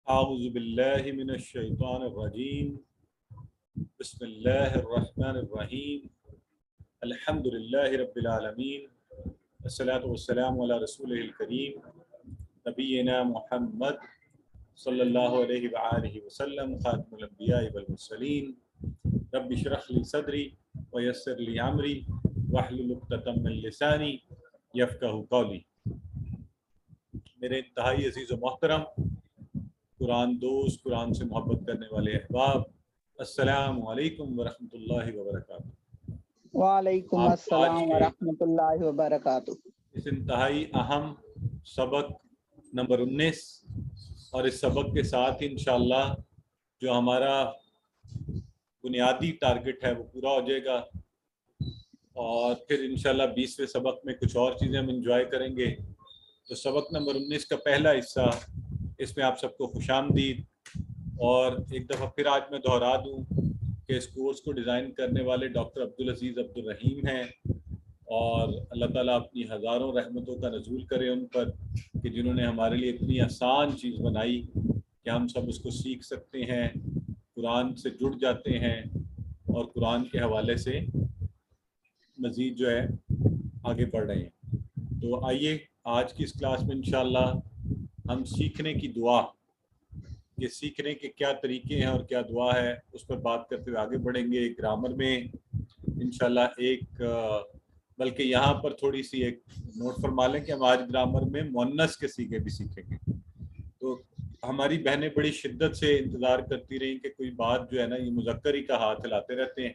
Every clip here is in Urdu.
اعوذ باللہ من الشیطان الرجیم بسم اللہ الرحمن الرحیم الحمد للہ رب العالمین والصلاة والسلام علی رسولہ الکریم نبینا محمد صلی اللہ علیہ وآلہ وسلم خاتم الانبیاء والمرسلین رب اشرح لی صدری ویسر لی امری واحلل عقدۃ من لسانی یفقہوا قولی۔ میرے انتہائی عزیز و محترم قرآن دوست، قرآن سے محبت کرنے والے احباب، السلام علیکم ورحمۃ اللہ وبرکاتہ۔ وعلیکم السلام ورحمۃ اللہ وبرکاتہ۔ اس انتہائی اہم سبق نمبر 19 اور اس سبق کے ساتھ انشاءاللہ جو ہمارا بنیادی ٹارگٹ ہے وہ پورا ہو جائے گا، اور پھر انشاءاللہ 20ویں سبق میں کچھ اور چیزیں ہم انجوائے کریں گے۔ تو سبق نمبر 19 کا پہلا حصہ، اس میں آپ سب کو خوش آمدید، اور ایک دفعہ پھر آج میں دہرا دوں کہ اس کورس کو ڈیزائن کرنے والے ڈاکٹر عبدالعزیز عبدالرحیم ہیں، اور اللہ تعالیٰ اپنی ہزاروں رحمتوں کا نزول کرے ان پر کہ جنہوں نے ہمارے لیے اتنی آسان چیز بنائی کہ ہم سب اس کو سیکھ سکتے ہیں، قرآن سے جڑ جاتے ہیں اور قرآن کے حوالے سے مزید جو ہے آگے بڑھ رہے ہیں۔ تو آئیے آج کی اس کلاس میں انشاءاللہ ہم سیکھنے کی دعا، کہ سیکھنے کے کیا طریقے ہیں اور کیا دعا ہے، اس پر بات کرتے ہوئے آگے بڑھیں گے۔ گرامر میں انشاءاللہ بلکہ یہاں پر تھوڑی سی ایک نوٹ فرما لیں کہ ہم آج گرامر میں مؤنث کے صیغے بھی سیکھیں گے۔ تو ہماری بہنیں بڑی شدت سے انتظار کرتی رہیں کہ کوئی بات جو ہے نا، یہ مذکر ہی کا ہاتھ ہلاتے رہتے ہیں۔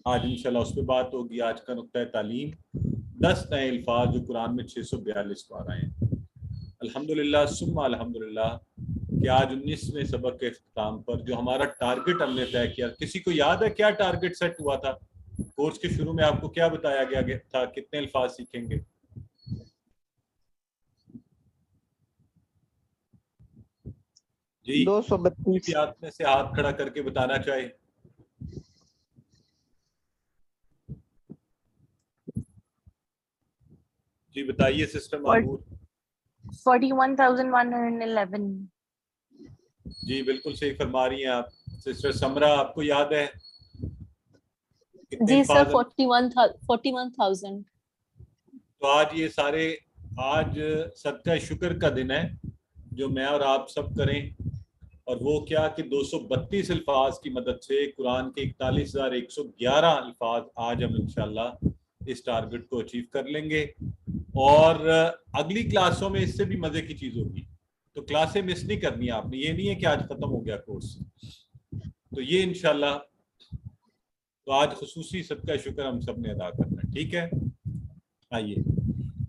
آج انشاءاللہ اس پہ بات ہوگی۔ آج کا نقطہ تعلیم 10 نئے الفاظ جو قرآن میں 642 بار آئے ہیں۔ الحمدللہ ثم الحمدللہ کہ آج 19ویں سبق کے اختتام پر جو ہمارا ٹارگٹ ہم نے طے کیا، کسی کو یاد ہے کیا ٹارگٹ سیٹ ہوا تھا؟ کورس کے شروع میں آپ کو کیا بتایا گیا تھا؟ کتنے الفاظ سیکھیں گے؟ جی 232۔ آپ میں سے ہاتھ کھڑا کر کے بتانا چاہے۔ جی بتائیے سسٹر معمور۔ 41,111۔ جی بالکل صحیح فرما رہی ہیں آپ۔ سسٹر سمرا آپ کو یاد ہے؟ جی سر 41,000۔ تو آج یہ سارے، آج صدقہ شکر کا دن ہے جو میں اور آپ سب کریں، اور وہ کیا کہ 232 الفاظ کی مدد سے قرآن کے 41,111 الفاظ آج ہم انشاءاللہ اس ٹارگٹ کو اچیو کر لیں گے۔ اور اگلی کلاسوں میں اس سے بھی مزے کی چیز ہوگی، تو کلاسیں مس نہیں کرنی آپ نے۔ یہ نہیں ہے کہ آج ختم ہو گیا کورس، تو یہ انشاءاللہ تو آج خصوصی صدقہ شکر ہم سب نے ادا کرنا ہے، ٹھیک ہے؟ آئیے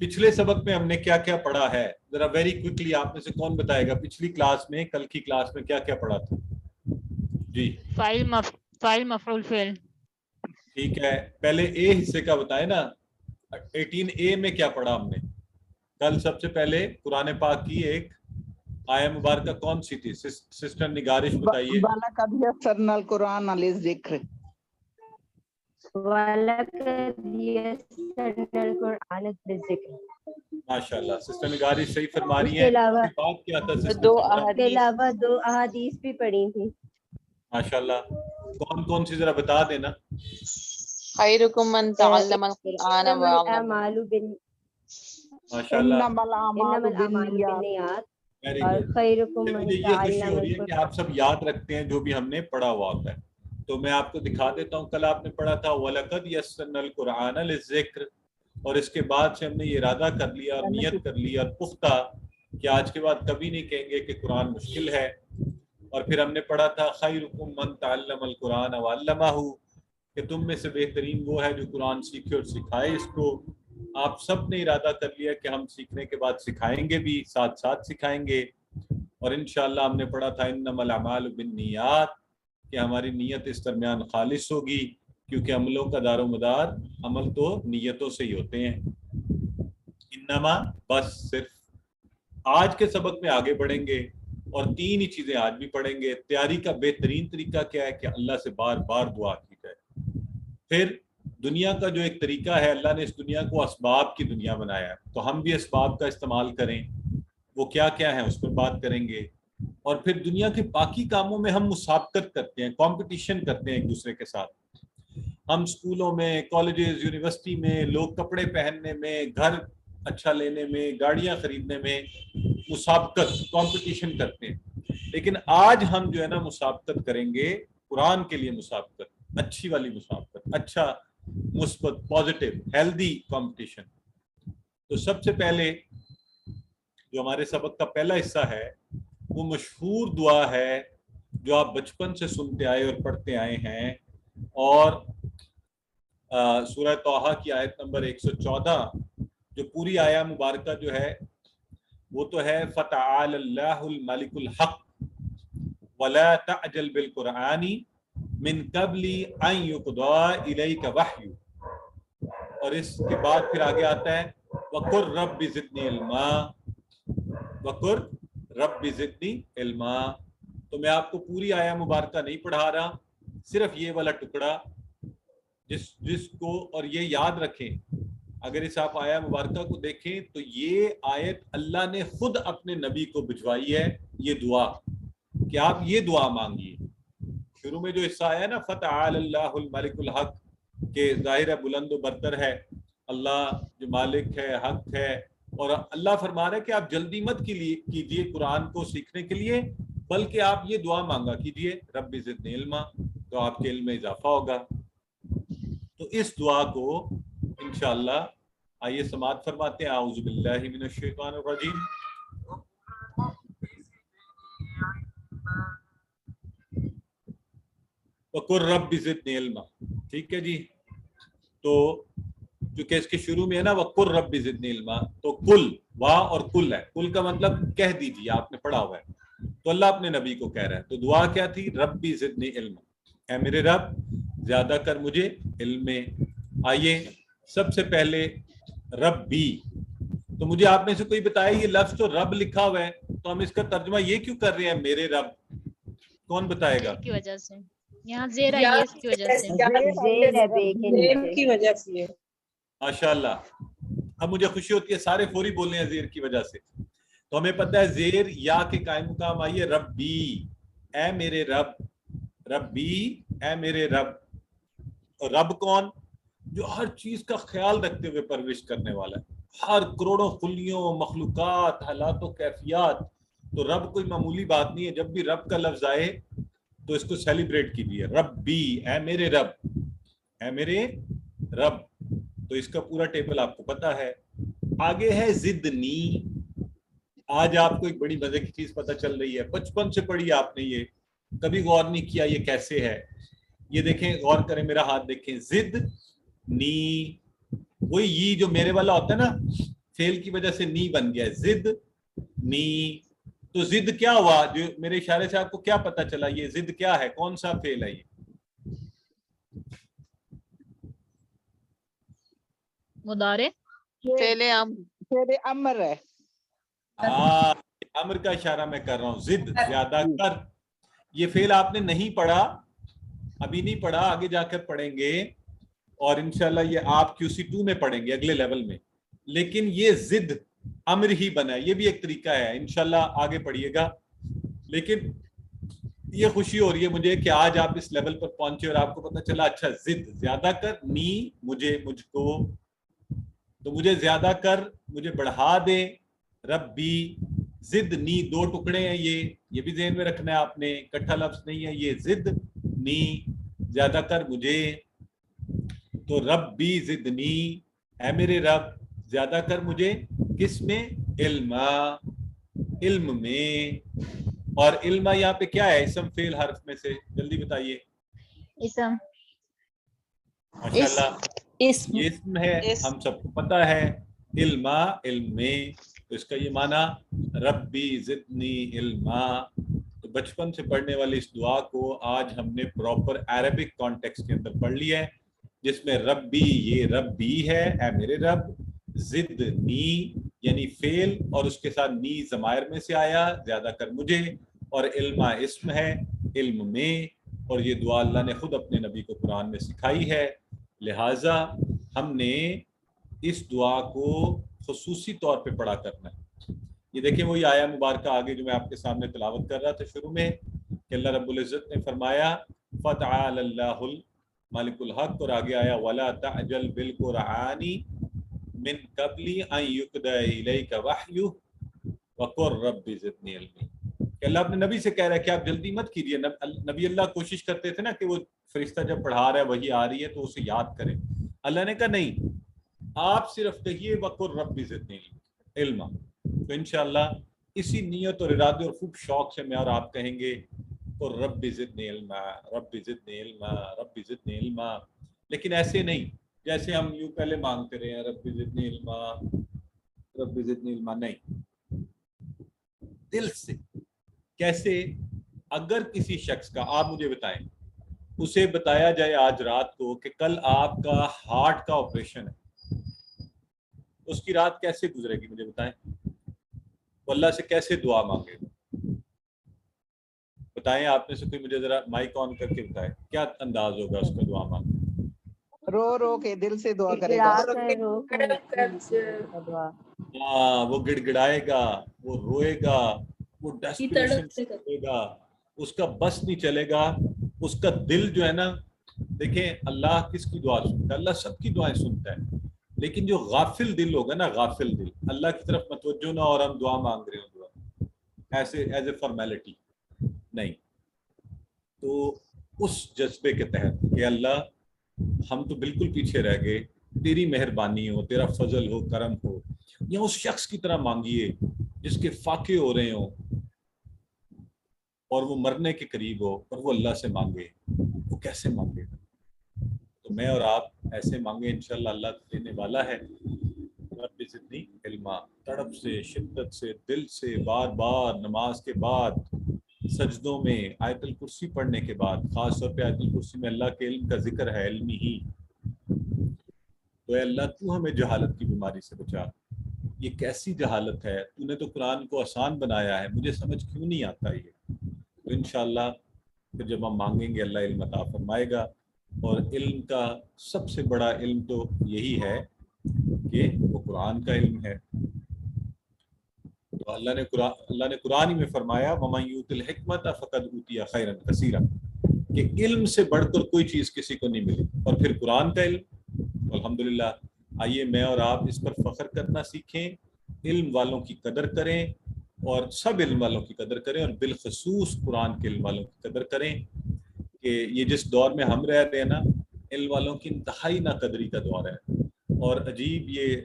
پچھلے سبق میں ہم نے کیا کیا پڑھا ہے، ذرا ویری کوئکلی آپ میں سے کون بتائے گا پچھلی کلاس میں، کل کی کلاس میں کیا کیا پڑھا تھا؟ جی فاعل مفعول فعل۔ ٹھیک ہے، پہلے اے حصے کا بتائے نا۔ 18A میں کیا پڑھا ہم نے کل؟ سب سے پہلے قرآن پاک کی ایک آیہ مبارکہ کون سی تھی؟ سسٹر نگارش بتائیے۔ وَلَقَدْ يَسَّرْنَا الْقُرْآنَ لِلذِّكْرِ۔ وَلَقَدْ يَسَّرْنَا الْقُرْآنَ لِلذِّكْرِ۔ ماشاءاللہ سسٹر نگارش صحیح فرما رہی اس ہیں۔ کے علاوہ بات کیا تھا سسٹر؟ اس کے علاوہ 2 احادیث بھی پڑھی تھی۔ ماشاءاللہ کون کون سی ذرا بتا دینا۔ خیرکم من تعلم القرآن وعلمہ۔ ماشاءاللہ انما الاعمال بالنیات۔ ویری اور گڈ۔ خیرکم من مجھے یہ خوشی تعلم ہو رہی ہے کہ آپ سب یاد رکھتے ہیں جو بھی ہم نے پڑھا ہوا ہوتا ہے۔ تو میں آپ کو دکھا دیتا ہوں، کل آپ نے پڑھا تھا وَلَقَدْ يَسَّرْنَا الْقُرْآنَ لِلذِّكْرِ، اور اس کے بعد سے ہم نے یہ ارادہ کر لیا اور نیت کر لی اور پختہ کہ آج کے بعد کبھی نہیں کہیں گے کہ قرآن مشکل ہے۔ اور پھر ہم نے پڑھا تھا خیرکم من تعلم القرآن وعلمہ، کہ تم میں سے بہترین وہ ہے جو قرآن سیکھے اور سکھائے اس کو۔ آپ سب نے ارادہ کر لیا کہ ہم سیکھنے کے بعد سکھائیں گے بھی، ساتھ ساتھ سکھائیں گے۔ اور انشاءاللہ ہم نے پڑھا تھا انما الاعمال بالنیات، کہ ہماری نیت اس درمیان خالص ہوگی، کیونکہ عملوں کا دار و مدار عمل تو نیتوں سے ہی ہوتے ہیں۔ انما بس صرف آج کے سبق میں آگے بڑھیں گے اور 3 ہی چیزیں آج بھی پڑھیں گے۔ تیاری کا بہترین طریقہ کیا ہے کہ اللہ سے بار بار دعا کی جائے۔ پھر دنیا کا جو ایک طریقہ ہے، اللہ نے اس دنیا کو اسباب کی دنیا بنایا ہے، تو ہم بھی اسباب کا استعمال کریں۔ وہ کیا کیا ہیں اس پر بات کریں گے۔ اور پھر دنیا کے باقی کاموں میں ہم مسابقت کرتے ہیں، کمپٹیشن کرتے ہیں ایک دوسرے کے ساتھ. ہم اسکولوں میں، کالجز، یونیورسٹی میں لوگ کپڑے پہننے میں، گھر اچھا لینے میں، گاڑیاں خریدنے میں مسابقت، کمپٹیشن کرتے ہیں. لیکن آج ہم جو ہے نا مسابقت کریں گے قرآن کے لیے، مسابقت اچھی والی مسابقت، اچھا مثبت پازیٹیو ہیلدی کمپٹیشن. تو سب سے پہلے جو ہمارے سبق کا پہلا حصہ ہے وہ مشہور دعا ہے جو آپ بچپن سے سنتے آئے اور پڑھتے آئے ہیں، اور سورہ طٰہٰ کی آیت نمبر 114 جو پوری آیا مبارکہ جو ہے وہ تو ہے فَتَعَالَ اللَّهُ الْمَلِكُ الْحَقُّ وَلَا تَعْجَلْ بِالْقُرْآنِ مِنْ قَبْلِ أَنْ يُقْضَىٰ إِلَيْكَ وَحْيُهُ. اور اس کے بعد پھر آگے آتا ہے وَقُلْ رَبِّ زِدْنِي عِلْمًا، وَقُلْ رَبِّ زِدْنِي عِلْمًا. تو میں آپ کو پوری آیا مبارکہ نہیں پڑھا رہا، صرف یہ والا ٹکڑا جس کو، اور یہ یاد رکھیں اگر اس آپ آیا مبارکہ کو دیکھیں تو یہ آیت اللہ نے خود اپنے نبی کو بھجوائی ہے، یہ دعا کہ آپ یہ دعا مانگیے. شروع میں جو حصہ آیا نا فَتَعَالَ اللَّهُ الْمَلِكُ الْحَقُّ، کہ ظاہر ہے بلند و برتر ہے اللہ جو مالک ہے، حق ہے، اور اللہ فرما رہا ہے کہ آپ جلدی مت کیجیے قرآن کو سیکھنے کے لیے، بلکہ آپ یہ دعا مانگا کیجیے رب زدنی علما، تو آپ کے علم میں اضافہ ہوگا. تو اس دعا کو انشاءاللہ آئیے سماعت فرماتے ہیں. اعوذ باللہ من الشیطان الرجیم. وَقُلْ رَبِّ زِدْنِي عِلْمًا. ٹھیک ہے جی، تو چونکہ اس کے شروع میں ہے نا وَقُلْ رَبِّ زِدْنِي عِلْمًا، تو کل وا اور کل ہے، کل کا مطلب کہہ دیجیے، آپ نے پڑھا ہوا ہے، تو اللہ اپنے نبی کو کہہ رہا ہے. تو دعا کیا تھی؟ ربی زدنی علما، اے میرے رب زیادہ کر مجھے علم میں. آئیے سب سے پہلے ربی، تو مجھے آپ میں سے کوئی بتائے یہ لفظ تو رب لکھا ہوا ہے، تو ہم اس کا ترجمہ یہ کیوں کر رہے ہیں میرے رب؟ کون بتائے گا؟ کی وجہ سے یہاں زیر آئی ہے، اس کی وجہ سے زیر ہے بے کے نیچے کی وجہ سے. ماشاء اللہ، اب مجھے خوشی ہوتی ہے سارے فوری بولنے ہیں زیر کی وجہ سے. تو ہمیں پتہ ہے زیر یا کے قائم مقام آئیے ربی، اے میرے رب، ربی اے میرے رب. اور رب کون؟ جو ہر چیز کا خیال رکھتے ہوئے پرورش کرنے والا ہے، ہر کروڑوں خلیوں، مخلوقات، حالات و کیفیات. تو رب کوئی معمولی بات نہیں ہے. جب بھی رب کا لفظ آئے تو اس کو سیلیبریٹ کیجیے، ربی اے میرے رب، اے میرے رب. تو اس کا پورا ٹیبل آپ کو پتا ہے. آگے ہے زدنی. آج آپ کو ایک بڑی مزے کی چیز پتہ چل رہی ہے، بچپن سے پڑھی آپ نے، یہ کبھی غور نہیں کیا یہ کیسے ہے. یہ دیکھیں، غور کریں، میرا ہاتھ دیکھیں، زد نی، وہی یہ جو میرے والا ہوتا ہے نا، فیل کی وجہ سے نی بن گیا ہے، زد نی. تو زد کیا ہوا؟ جو میرے اشارے سے آپ کو کیا پتا چلا؟ یہ زد کیا ہے؟ کون سا فیل ہے یہ؟ مضارع فعل امر ہے. ہاں، امر کا اشارہ میں کر رہا ہوں، زد زیادہ کر. یہ فعل آپ نے نہیں پڑھا، ابھی نہیں پڑھا، آگے جا کر پڑھیں گے، اور انشاءاللہ یہ آپ QC2 میں پڑھیں گے اگلے لیول میں. لیکن یہ زد امر ہی بنا ہے، یہ بھی ایک طریقہ ہے، انشاءاللہ آگے پڑھیے گا. لیکن یہ خوشی ہو رہی ہے مجھے کہ آج آپ اس لیول پر پہنچے اور آپ کو پتہ چلا اچھا زد زیادہ کر، نی مجھے، مجھ کو، تو مجھے زیادہ کر، مجھے بڑھا دے. ربی زد نی، دو ٹکڑے ہیں یہ بھی ذہن میں رکھنا ہے آپ نے، اکٹھا لفظ نہیں ہے یہ. زد نی زیادہ کر مجھے. تو ربی زدنی اے میرے رب زیادہ کر مجھے، کس میں؟ علما، علم میں. اور علما یہاں پہ کیا ہے؟ اسم فعل حرف میں سے، جلدی بتائیے. اسم، ماشاءاللہ اسم یہ اسم ہے، ہم سب کو پتا ہے. علما، علم میں، تو اس کا یہ معنی ربی زدنی علما. تو بچپن سے پڑھنے والی اس دعا کو آج ہم نے پراپر عربک کانٹیکسٹ کے اندر پڑھ لیا ہے، جس میں ربی یہ ربی ہے، اے میرے رب، زدنی یعنی فعل اور اس کے ساتھ نی ضمائر میں سے آیا، زیادہ کر مجھے، اور علما اسم ہے، علم میں. اور یہ دعا اللہ نے خود اپنے نبی کو قرآن میں سکھائی ہے، لہٰذا ہم نے اس دعا کو خصوصی طور پہ پڑھا کرنا ہے. یہ دیکھیں وہی آیا مبارکہ آگے جو میں آپ کے سامنے تلاوت کر رہا تھا شروع میں کہ اللہ رب العزت نے فرمایا فتعال اللہ الملک الحق، اور آگے آیا ولا تعجل بالقرآن من قبل ان یقضى الیک وحیہ وقل رب زدنی علما، کہ اللہ اپنے نبی سے کہہ رہا ہے کہ آپ جلدی مت کیجیے. نبی اللہ کوشش کرتے تھے نا کہ وہ فرشتہ جب پڑھا رہا ہے وہی آ رہی ہے تو اسے یاد کریں. اللہ نے کہا نہیں، آپ صرف کہیے وقل رب زدنی علما. تو انشاءاللہ اسی نیت اور ارادے اور خوب شوق سے میں اور آپ کہیں گے اور رب زدنی علما، رب زدنی علما، رب زدنی علما. لیکن ایسے نہیں جیسے ہم یوں پہلے مانگتے رہے ہیں رب زدنی علما رب زدنی علما. نہیں، دل سے. کیسے؟ اگر کسی شخص کا، آپ مجھے بتائیں، اسے بتایا جائے آج رات کو کہ کل آپ کا ہارٹ کا آپریشن ہے، اس کی رات کیسے گزرے گی مجھے بتائیں؟ وہ اللہ سے کیسے دعا مانگے گا؟ بتائیں آپ میں سے کوئی مجھے ذرا مائک آن کر کے بتائے کیا انداز ہوگا اس کا دعا مانگنے؟ رو رو کے دل سے دعا کرے گا. ہاں، وہ گڑ گڑائے گا، وہ روئے گا، وہ ڈیسپریشن سے کرے گا، اس کا بس نہیں چلے گا. اس کا دل جو ہے نا، دیکھیں اللہ کس کی دعا سنتا ہے؟ اللہ سب کی دعائیں سنتا ہے، لیکن جو غافل دل ہوگا نا، غافل دل، اللہ کی طرف متوجہ نہ اور ہم دعا مانگ رہے ہوں دعا ایسے ایز اے فارمیلٹی نہیں، تو اس جذبے کے تحت کہ اللہ ہم تو بالکل پیچھے رہ گئے، تیری مہربانی ہو، تیرا فضل ہو، کرم ہو. یا اس شخص کی طرح مانگیے جس کے فاقے ہو رہے ہوں اور وہ مرنے کے قریب ہو اور وہ اللہ سے مانگے. وہ کیسے مانگے؟ تو میں اور آپ ایسے مانگے، انشاءاللہ اللہ دینے والا ہے. رب زدنی علما، تڑپ سے، شدت سے، دل سے، بار بار نماز کے بعد، سجدوں میں، آیت الکرسی پڑھنے کے بعد. خاص طور پہ آیت الکرسی میں اللہ کے علم کا ذکر ہے، علمی ہی. تو اے اللہ تو ہمیں جہالت کی بیماری سے بچا. یہ کیسی جہالت ہے؟ تو نے تو قرآن کو آسان بنایا ہے، مجھے سمجھ کیوں نہیں آتا یہ؟ تو انشاءاللہ پھر جب ہم مانگیں گے اللہ علم عطا فرمائے گا. اور علم کا سب سے بڑا علم تو یہی ہے کہ وہ قرآن کا علم ہے. تو اللہ نے قرآن ہی میں فرمایا وَمَن یُؤْتِ الْحِکْمَةَ فَقَدْ أُوتِیَ خَیْرًا کَثِیرًا، کہ علم سے بڑھ کر کوئی چیز کسی کو نہیں ملی. اور پھر قرآن کا علم، الحمدللہ. آئیے میں اور آپ اس پر فخر کرنا سیکھیں، علم والوں کی قدر کریں، اور سب علم والوں کی قدر کریں، اور بالخصوص قرآن کے علم والوں کی قدر کریں. کہ یہ جس دور میں ہم رہ رہے ہیں نا، علم والوں کی انتہائی ناقدری کا دور ہے. اور عجیب، یہ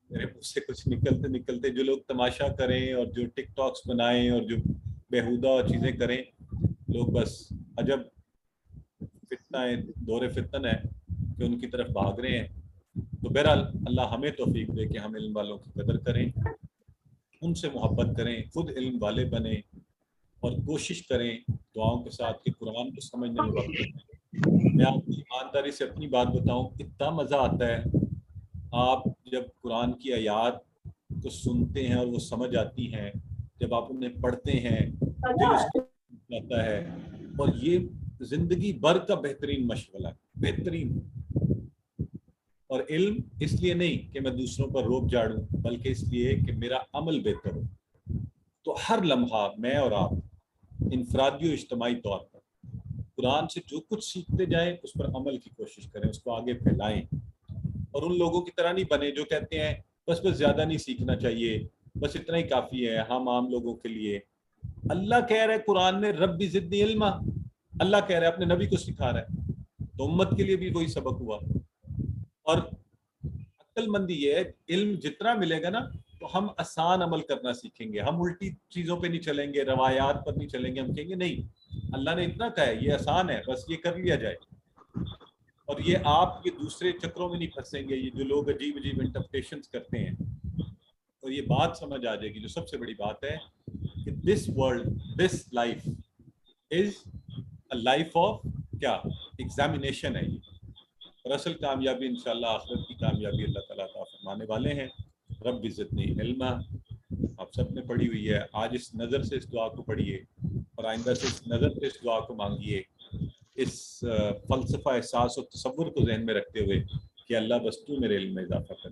میرے منہ سے کچھ نکلتے نکلتے جو لوگ تماشا کریں اور جو ٹک ٹاکس بنائیں اور جو بیہودہ چیزیں کریں، لوگ بس عجب فتنہ ہے، دور فتن ہے کہ ان کی طرف بھاگ رہے ہیں. تو بہرحال اللہ ہمیں توفیق دے کہ ہم علم والوں کی قدر کریں، ان سے محبت کریں، خود علم والے بنیں، اور کوشش کریں دعاؤں کے ساتھ کہ قرآن کو سمجھنے میں وقت لگے. میں آپ کو ایمانداری سے اپنی بات بتاؤں، اتنا مزہ آتا ہے آپ جب قرآن کی آیات کو سنتے ہیں اور وہ سمجھ آتی ہیں، جب آپ انہیں پڑھتے ہیں دل اس کو جاتا ہے. اور یہ زندگی بھر کا بہترین مشغلہ ہے، بہترین. اور علم اس لیے نہیں کہ میں دوسروں پر روب جاڑوں، بلکہ اس لیے کہ میرا عمل بہتر ہو. تو ہر لمحہ میں اور آپ انفرادی و اجتماعی طور پر قرآن سے جو کچھ سیکھتے جائیں اس پر عمل کی کوشش کریں، اس کو آگے پھیلائیں. اور ان لوگوں کی طرح نہیں بنے جو کہتے ہیں بس زیادہ نہیں سیکھنا چاہیے، بس اتنا ہی کافی ہے ہم عام لوگوں کے لیے. اللہ کہہ رہا ہے قرآن میں رب زدنی علما، اللہ کہہ رہا ہے، اپنے نبی کو سکھا رہا ہے، تو امت کے لیے بھی وہی سبق ہوا. اور عقل مندی یہ ہے، علم جتنا ملے گا نا تو ہم آسان عمل کرنا سیکھیں گے. ہم الٹی چیزوں پہ نہیں چلیں گے، روایات پر نہیں چلیں گے. ہم کہیں گے نہیں، اللہ نے اتنا کہا ہے، یہ آسان ہے، بس یہ کر لیا جائے. اور یہ آپ یہ دوسرے چکروں میں نہیں پھنسیں گے، یہ جو لوگ عجیب عجیب انٹرپریشنز کرتے ہیں. اور یہ بات سمجھ آ جائے گی جو سب سے بڑی بات ہے کہ this world, this life is a life of کیا؟ ایگزامینیشن ہے یہ. اور اصل کامیابی انشاءاللہ آخرت کی کامیابی اللہ تعالیٰ عطا فرمانے والے ہیں. رب زدنی علما آپ سب نے پڑھی ہوئی ہے. آج اس نظر سے اس دعا کو پڑھیے اور آئندہ سے اس نظر سے اس دعا کو مانگیے، اس فلسفہ احساس و تصور کو ذہن میں رکھتے ہوئے کہ اللہ بس تو میرے علم میں اضافہ کر.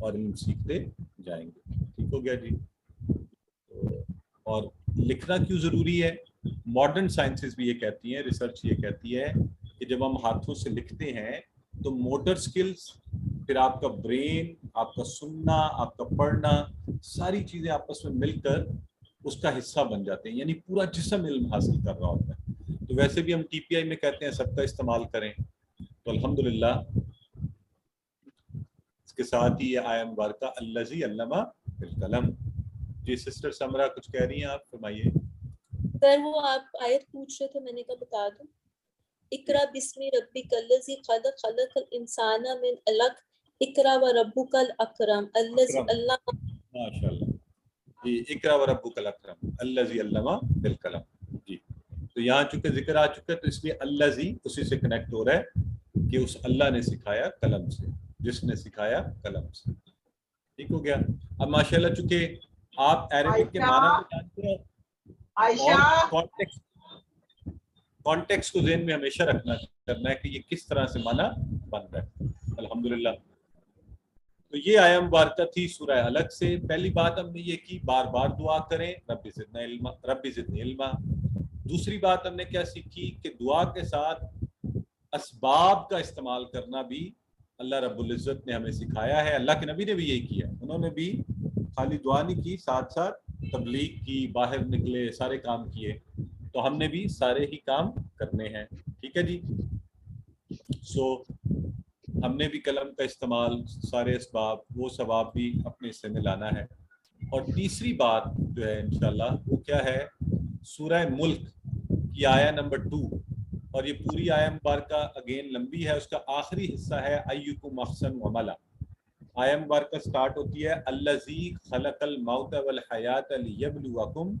اور علم سیکھتے جائیں گے. ٹھیک ہو گیا جی. اور لکھنا کیوں ضروری ہے؟ ماڈرن سائنسز بھی یہ کہتی ہیں, ریسرچ یہ کہتی ہے کہ جب ہم ہاتھوں سے لکھتے ہیں تو موٹر سکلز, پھر آپ کا برین, آپ کا سننا, آپ کا پڑھنا, ساری چیزیں آپس میں مل کر اس کا حصہ بن جاتے ہیں, یعنی پورا جسم علم حاصل کر رہا ہوتا ہے. تو ویسے بھی ہم ٹی پی آئی میں کہتے ہیں سب کا استعمال کریں. تو الحمدللہ اس کے ساتھ ہی یہ آیہ مبارکہ الذی علم بالقلم. جی سسٹر سمرا کچھ کہہ رہی ہیں آپ, فرمائیے. سر وہ آپ آیت پوچھ رہے تھے, میں نے کہا بتا دوں. اقرا بسم ربک الذی خلق خلق الانسان من علق اقرا وربک الاکرم الذی علم. ماشاءاللہ جی. اقرا وربک الاکرم الذی علم بالقلم. جی تو یہاں چونکہ ذکر آ چکا ہے تو اس لیے الذی اسی سے کنیکٹ ہو رہا ہے کہ اس اللہ نے سکھایا قلم سے, جس نے سکھایا قلم سے. ٹھیک ہو گیا. اب ماشاءاللہ چونکہ آپ عربک کے معنی کو جانتے ہیں اور کانٹیکس کو ذہن میں ہمیشہ کرنا ہے کہ یہ کس طرح سے معنی بن رہا ہے. الحمدللہ. تو یہ آیہ مبارکہ تھی سورہ علق سے. پہلی بات ہم نے یہ کی بار بار دعا کریں رب زدنا علما, رب زدنی علما. دوسری بات ہم نے کیا سیکھی کہ دعا کے ساتھ اسباب کا استعمال کرنا بھی اللہ رب العزت نے ہمیں سکھایا ہے. اللہ کے نبی نے بھی یہی کیا, انہوں نے بھی خالی دعا نہیں کی, ساتھ ساتھ تبلیغ کی, باہر نکلے, سارے کام کیے. تو ہم نے بھی سارے ہی کام کرنے ہیں. ٹھیک ہے جی. سو ہم نے بھی قلم کا استعمال, سارے اسباب, وہ ثواب بھی اپنے حصے میں لانا ہے. اور تیسری بات جو ہے انشاءاللہ وہ کیا ہے, سورہ ملک کی آیہ نمبر 2. اور یہ پوری آیہ مبارکہ اگین لمبی ہے, اس کا آخری حصہ ہے ایکم احسن عملا. آیہ مبارکہ سٹارٹ ہوتی ہے الذی خلق الموت والحیات لیبلوکم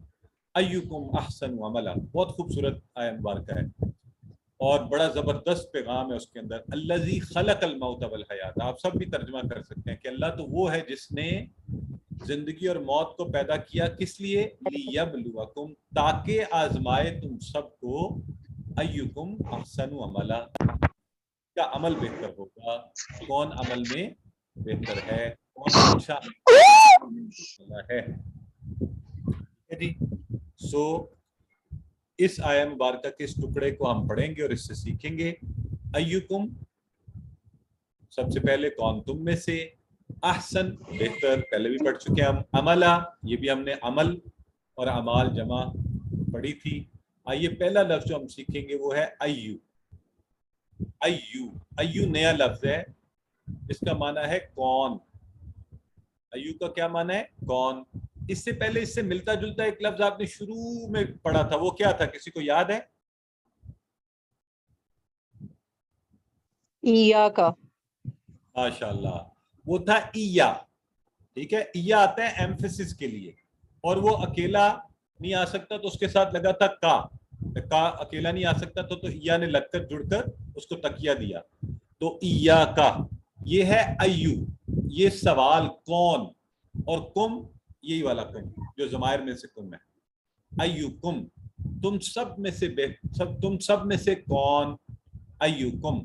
ایکم احسن عملا. بہت خوبصورت آیہ مبارکہ ہے اور بڑا زبردست پیغام ہے اس کے اندر. الذی خلق الموت والحیات, آپ سب بھی ترجمہ کر سکتے ہیں کہ اللہ تو وہ ہے جس نے زندگی اور موت کو پیدا کیا. کس لیے؟ لیبلوکم, تاکہ آزمائے تم سب کو, ایکم احسن عملا, کیا عمل بہتر ہوگا, کون عمل میں بہتر ہے, کون اچھا ہے. جی سو اس آیہ مبارکہ کے اس ٹکڑے کو ہم پڑھیں گے اور اس سے سیکھیں گے. ایکم, سب سے پہلے کون تم میں سے, احسن بہتر, پہلے بھی پڑھ چکے ہم. عملا, یہ بھی ہم نے عمل اور اعمال جمع پڑھی تھی. آئیے پہلا لفظ جو ہم سیکھیں گے وہ ہے ایو. ایو, ایو نیا لفظ ہے, اس کا معنی ہے کون. ایو کا کیا معنی ہے؟ کون. اس سے پہلے اس سے ملتا جلتا ایک لفظ آپ نے شروع میں پڑھا تھا, وہ کیا تھا, کسی کو یاد ہے؟ ایاکا. ماشاءاللہ, وہ تھا ایا. ٹھیک ہے, ایا آتا ہے ایمفیسس کے لیے, اور وہ اکیلا نہیں آ سکتا تو اس کے ساتھ لگا تھا کا اکیلا نہیں آ سکتا تو ایا نے لگ کر جڑ کر اس کو تکیہ دیا. تو ایا کا یہ ہے ایو, یہ سوال کون, اور کم یہی والا کم جو ضمائر میں سے کم ہے. ایوکم, تم سب میں سے تم سب میں سے کون. ایوکم,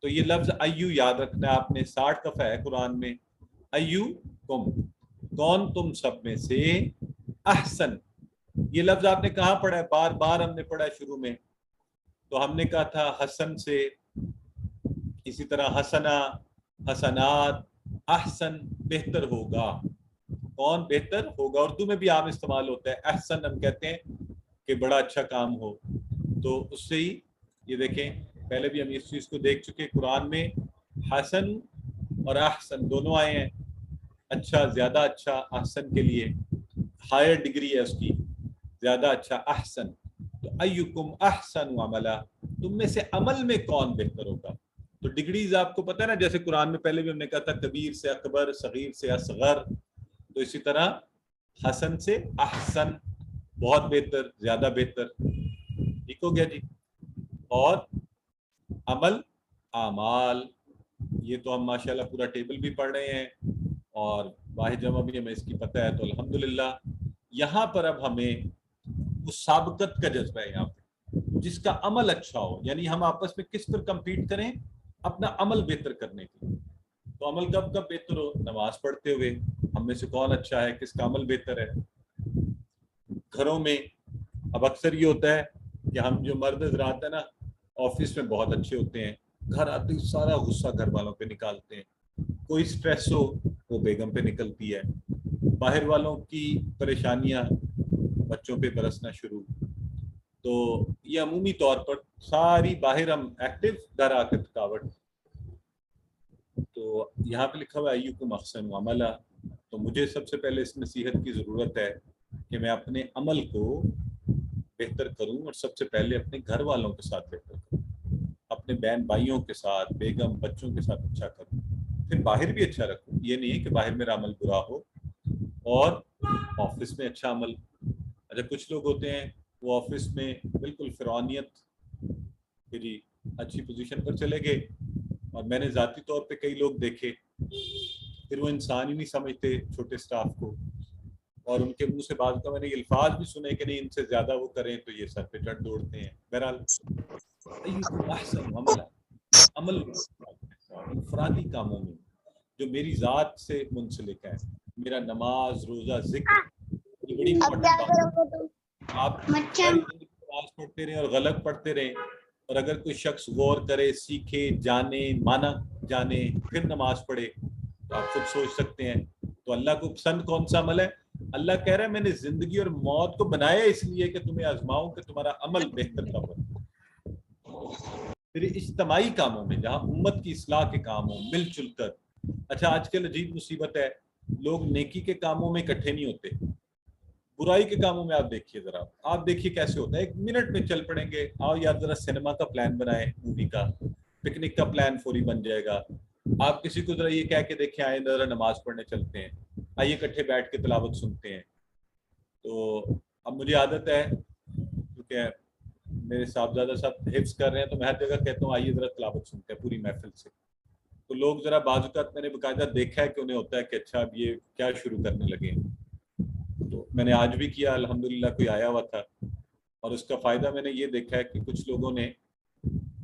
تو یہ لفظ ایو یاد رکھنا ہے آپ نے, 60 دفعہ ہے قرآن میں. ایوکم, کون تم سب میں سے. احسن, یہ لفظ آپ نے کہاں پڑھا ہے, بار بار ہم نے پڑھا ہے شروع میں. تو ہم نے کہا تھا حسن سے, اسی طرح حسنا, حسنات, احسن بہتر ہوگا. کون بہتر ہوگا, اردو میں بھی عام استعمال ہوتا ہے. احسن ہم کہتے ہیں کہ بڑا اچھا کام ہو, تو اس سے ہی یہ دیکھیں پہلے بھی ہم اس چیز کو دیکھ چکے قرآن میں. حسن اور احسن دونوں آئے ہیں, اچھا, زیادہ اچھا. احسن کے لیے ہائر ڈگری ہے اس کی, زیادہ اچھا احسن. تو ایکم احسن عملا, تم میں سے عمل میں کون بہتر ہوگا. تو ڈگریز آپ کو پتہ ہے نا, جیسے قرآن میں پہلے بھی ہم نے کہا تھا کبیر سے اکبر, صغیر سے اصغر, تو اسی طرح حسن سے احسن, بہت بہتر, زیادہ بہتر. ٹھیک ہو گیا جی. اور عمل, اعمال, یہ تو ہم ماشاءاللہ پورا ٹیبل بھی پڑھ رہے ہیں اور واحد جمع بھی ہمیں اس کی پتہ ہے. تو الحمدللہ یہاں پر اب ہمیں اس سابقت کا جذبہ ہے یہاں پہ, جس کا عمل اچھا ہو, یعنی ہم آپس میں کس پر کمپیٹ کریں, اپنا عمل بہتر کرنے کے لیے. تو عمل کب کب بہتر ہو؟ نماز پڑھتے ہوئے. ہم میں سے کون اچھا ہے, کس کا عمل بہتر ہے؟ گھروں میں اب اکثر یہ ہوتا ہے کہ ہم جو مرد حضرات ہیں نا, آفس میں بہت اچھے ہوتے ہیں, گھر آتے ہی سارا غصہ گھر والوں پہ نکالتے ہیں. کوئی سٹریس ہو وہ بیگم پہ نکلتی ہے, باہر والوں کی پریشانیاں بچوں پہ برسنا شروع. تو یہ عمومی طور پر ساری باہر ہم ایکٹیو, گھر آ کے تھکاوٹ. تو یہاں پہ لکھا ہوا ہے ایکم احسن عملا. تو مجھے سب سے پہلے اس نصیحت کی ضرورت ہے کہ میں اپنے عمل کو بہتر کروں, اور سب سے پہلے اپنے گھر والوں کے ساتھ بہتر کروں, اپنے بہن بھائیوں کے ساتھ, بیگم بچوں کے ساتھ اچھا کروں, پھر باہر بھی اچھا رکھوں. یہ نہیں ہے کہ باہر میرا عمل برا ہو اور آفس میں اچھا عمل. اچھا کچھ لوگ ہوتے ہیں وہ آفس میں بالکل فرعونیت, پھر اچھی پوزیشن پر چلے گئے, اور میں نے ذاتی طور پہ کئی لوگ دیکھے پھر وہ انسان ہی نہیں سمجھتے چھوٹے سٹاف کو, اور ان کے منہ سے بعض کا میں نے یہ الفاظ بھی سنے کہ نہیں ان سے زیادہ وہ کریں تو یہ سر پہ چڑھ دوڑتے ہیں. بہرحال ایکم احسن عملا, عمل انفرادی کاموں میں جو میری ذات سے منسلک ہے, میرا نماز روزہ ذکر, یہ بڑی امپورٹنٹ بات ہے. آپ نماز پڑھتے رہیں اور غلط پڑھتے رہیں, اور اگر کوئی شخص غور کرے, سیکھے, جانے, مانا جانے, پھر نماز پڑھے, تو آپ خود سوچ سکتے ہیں تو اللہ کو پسند کون سا عمل ہے. اللہ کہہ رہا ہے میں نے زندگی اور موت کو بنایا اس لیے کہ تمہیں آزماؤں کہ تمہارا عمل بہتر کب ہو. پھر اجتماعی کاموں میں جہاں امت کی اصلاح کے کام ہوں مل جل کر. اچھا آج کل عجیب مصیبت ہے, لوگ نیکی کے کاموں میں اکٹھے نہیں ہوتے, برائی کے کاموں میں آپ دیکھیے ذرا, آپ دیکھیے کیسے ہوتا ہے, 1 منٹ میں چل پڑیں گے, آؤ یار ذرا سینما کا پلان بنائیں, مووی کا, پکنک کا پلان فوری بن جائے گا. آپ کسی کو ذرا یہ کہہ کے دیکھیں آئے ذرا نماز پڑھنے چلتے ہیں, آئیے اکٹھے بیٹھ کے تلاوت سنتے ہیں. تو اب مجھے عادت ہے کیونکہ میرے صاحبزادہ صاحب حفظ کر رہے ہیں تو میں ہر جگہ کہتا ہوں آئیے ذرا تلاوت سنتے ہیں پوری محفل سے. تو لوگ ذرا بعض اوقات میں نے باقاعدہ دیکھا ہے کہ انہیں ہوتا ہے کہ اچھا اب یہ کیا شروع کرنے لگے ہیں. تو میں نے آج بھی کیا, الحمدللہ کوئی آیا ہوا تھا, اور اس کا فائدہ میں نے یہ دیکھا ہے کہ کچھ لوگوں نے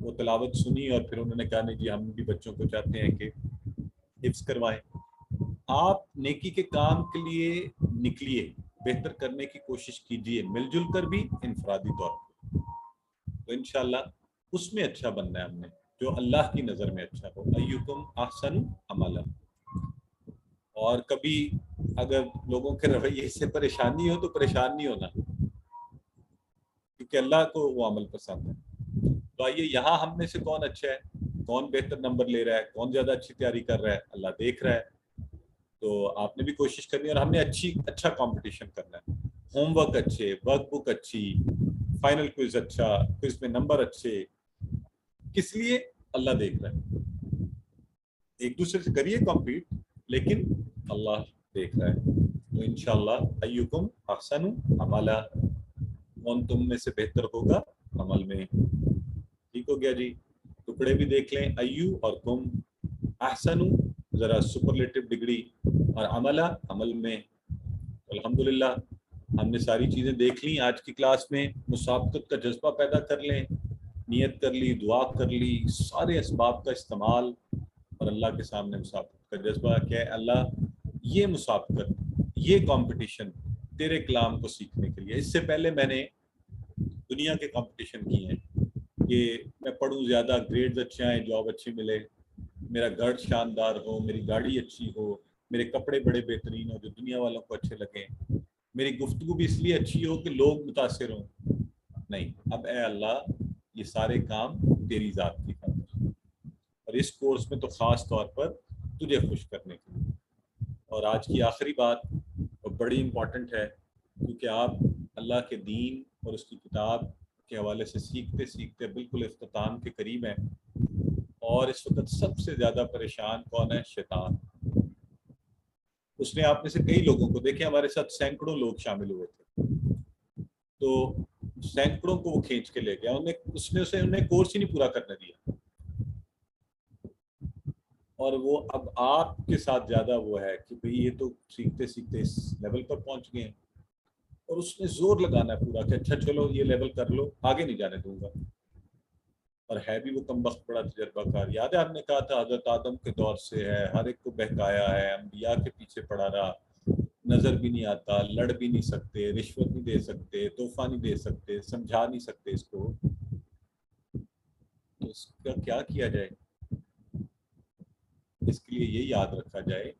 وہ تلاوت سنی اور پھر انہوں نے کہا نہیں جی ہم بھی بچوں کو چاہتے ہیں کہ حفظ کروائیں. آپ نیکی کے کام کے لیے نکلیے, بہتر کرنے کی کوشش کیجیے, مل جل کر بھی, انفرادی طور پر, تو انشاءاللہ اس میں اچھا بننا ہے ہم نے جو اللہ کی نظر میں اچھا ہو. ایکم احسن عملا. اور کبھی اگر لوگوں کے رویے سے پریشانی ہو تو پریشان نہیں ہونا, کیونکہ اللہ کو وہ عمل پسند ہے. تو آئیے یہاں ہم میں سے کون اچھا ہے, کون بہتر نمبر لے رہا ہے, کون زیادہ اچھی تیاری کر رہا ہے, اللہ دیکھ رہا ہے. تو آپ نے بھی کوشش کرنی ہے, اور ہم نے اچھا کمپٹیشن کرنا ہے. ہوم ورک اچھے, ورک بک اچھی, فائنل کوئز اچھا, کوئز میں نمبر اچھے. کس لیے؟ اللہ دیکھ رہا ہے. ایک دوسرے سے کریے کمپیٹ, لیکن اللہ دیکھ رہا ہے. تو انشاءاللہ ایکم احسن عملا, کون تم میں سے بہتر ہوگا عمل میں. ٹھیک ہو گیا جی. ٹکڑے بھی دیکھ لیں, ایو اور کم, احسن ذرا سپرلیٹو ڈگری, اور عملہ عمل میں. الحمدللہ ہم نے ساری چیزیں دیکھ لیں آج کی کلاس میں. مسابقت کا جذبہ پیدا کر لیں, نیت کر لی, دعا کر لی, سارے اسباب کا استعمال, اور اللہ کے سامنے مسابقت کا جذبہ کہ اللہ یہ مسابقت, یہ کمپٹیشن تیرے کلام کو سیکھنے کے لیے. اس سے پہلے میں نے دنیا کے کمپٹیشن کیے ہیں کہ میں پڑھوں زیادہ, گریڈز اچھے آئیں, جاب اچھی ملے, میرا گھر شاندار ہو, میری گاڑی اچھی ہو, میرے کپڑے بڑے بہترین ہو جو دنیا والوں کو اچھے لگیں, میری گفتگو بھی اس لیے اچھی ہو کہ لوگ متاثر ہوں. نہیں, اب اے اللہ یہ سارے کام تیری ذات کی خاطر, اور اس کورس میں تو خاص طور پر تجھے خوش کرنے کے لیے. اور آج کی آخری بات بڑی امپورٹنٹ ہے, کیونکہ آپ اللہ کے دین اور اس کی کتاب کے حوالے سے سیکھتے سیکھتے بالکل اختتام کے قریب ہیں. اور اس وقت سب سے زیادہ پریشان کون ہے؟ شیطان. اس نے آپ میں سے کئی لوگوں کو دیکھیں, ہمارے ساتھ سینکڑوں لوگ شامل ہوئے تھے, تو سینکڑوں کو وہ کھینچ کے لے گیا. اس نے انہیں کورس ہی نہیں پورا کرنے دیا, اور وہ اب آپ کے ساتھ زیادہ وہ ہے کہ بھئی یہ تو سیکھتے سیکھتے اس لیول پر پہنچ گئے ہیں, اور اس نے زور لگانا ہے پورا کہ اچھا چلو یہ لیول کر لو, آگے نہیں جانے دوں گا. اور ہے بھی وہ کمبخت بڑا تجربہ کار. یاد ہے آپ نے کہا تھا حضرت آدم کے دور سے ہے, ہر ایک کو بہکایا ہے, انبیاء کے پیچھے پڑا رہا, نظر بھی نہیں آتا, لڑ بھی نہیں سکتے, رشوت نہیں دے سکتے, تحفہ نہیں دے سکتے, سمجھا نہیں سکتے اس کو. تو اس کا کیا کیا جائے؟ اس کے لیے یہ یاد رکھا جائے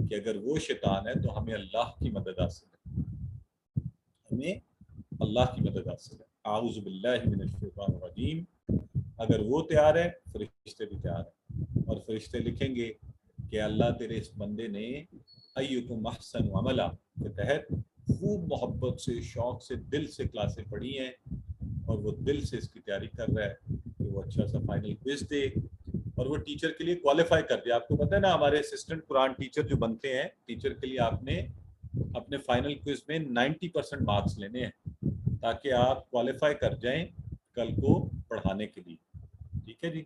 کہ اگر وہ شیطان ہے تو ہمیں اللہ کی مدد حاصل ہے, ہمیں اللہ کی مدد حاصل ہے. اعوذ باللہ من الشیطان الرجیم. اگر وہ تیار ہے فرشتے بھی تیار ہیں, اور فرشتے لکھیں گے کہ اللہ تیرے اس بندے نے ایکم احسن عملا کے تحت خوب محبت سے, شوق سے, دل سے کلاسیں پڑھی ہیں, اور وہ دل سے اس کی تیاری کر رہا ہے کہ وہ اچھا سا فائنل کوئز دے اور وہ ٹیچر کے لیے کوالیفائی کر دے. آپ کو پتہ ہے نا ہمارے اسسٹنٹ قرآن ٹیچر جو بنتے ہیں, ٹیچر کے لیے آپ نے اپنے فائنل کوئز میں 90% مارکس لینے ہیں تاکہ آپ کوالیفائی کر جائیں کل کو پڑھانے کے لیے. ٹھیک ہے جی.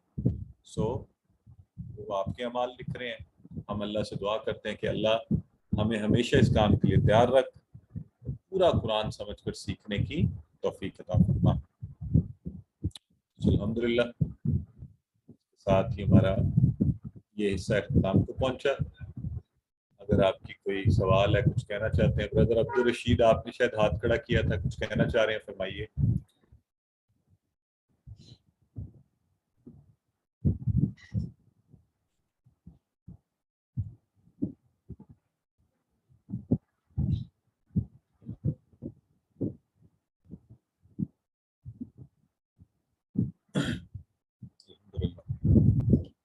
سو وہ آپ کے اعمال لکھ رہے ہیں. ہم اللہ سے دعا کرتے ہیں کہ اللہ ہمیں ہمیشہ اس کام کے لیے تیار رکھ, پورا قرآن سمجھ کر سیکھنے کی توفیق عطا فرما. الحمدللہ ساتھ ہی ہمارا یہ حصہ اختتام کو پہنچا. اگر آپ کی کوئی سوال ہے, کچھ کہنا چاہتے ہیں, برادر عبدالرشید آپ نے شاید ہاتھ کھڑا کیا تھا, کچھ کہنا چاہ رہے ہیں, فرمائیے.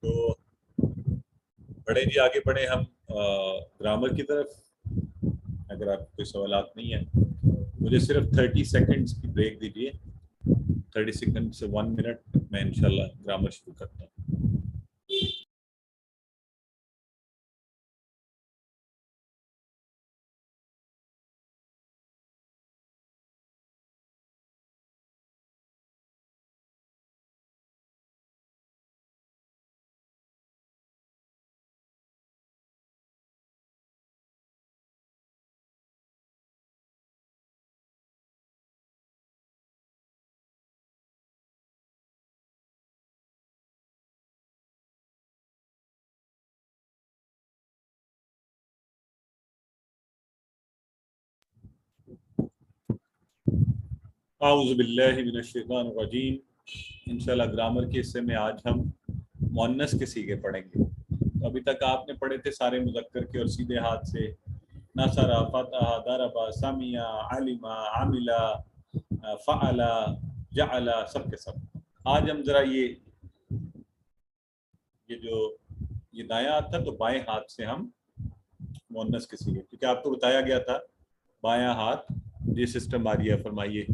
تو بڑھیں جی, آگے بڑھیں ہم گرامر کی طرف. اگر آپ کوئی سوالات نہیں ہیں مجھے صرف 30 سیکنڈز کی بریک دیجیے. 30 سیکنڈ سے 1 منٹ میں انشاءاللہ گرامر شروع کرتا ہوں. اعوذ باللہ من الشیطان الرجیم. انشاءاللہ گرامر کے حصے میں آج ہم مؤنث کے صیغے پڑھیں گے. تو ابھی تک آپ نے پڑھے تھے سارے مذکر کے اور سیدھے ہاتھ سے, نصر, فتح, ضرب, سمع, علم, عمل, فعل, جعل, سب کے سب. آج ہم ذرا یہ جو یہ دایاں ہاتھ تھا تو بائیں ہاتھ سے ہم مؤنث کے صیغے, کیونکہ آپ کو بتایا گیا تھا بایاں ہاتھ یہ سسٹم آ رہی ہے. فرمائیے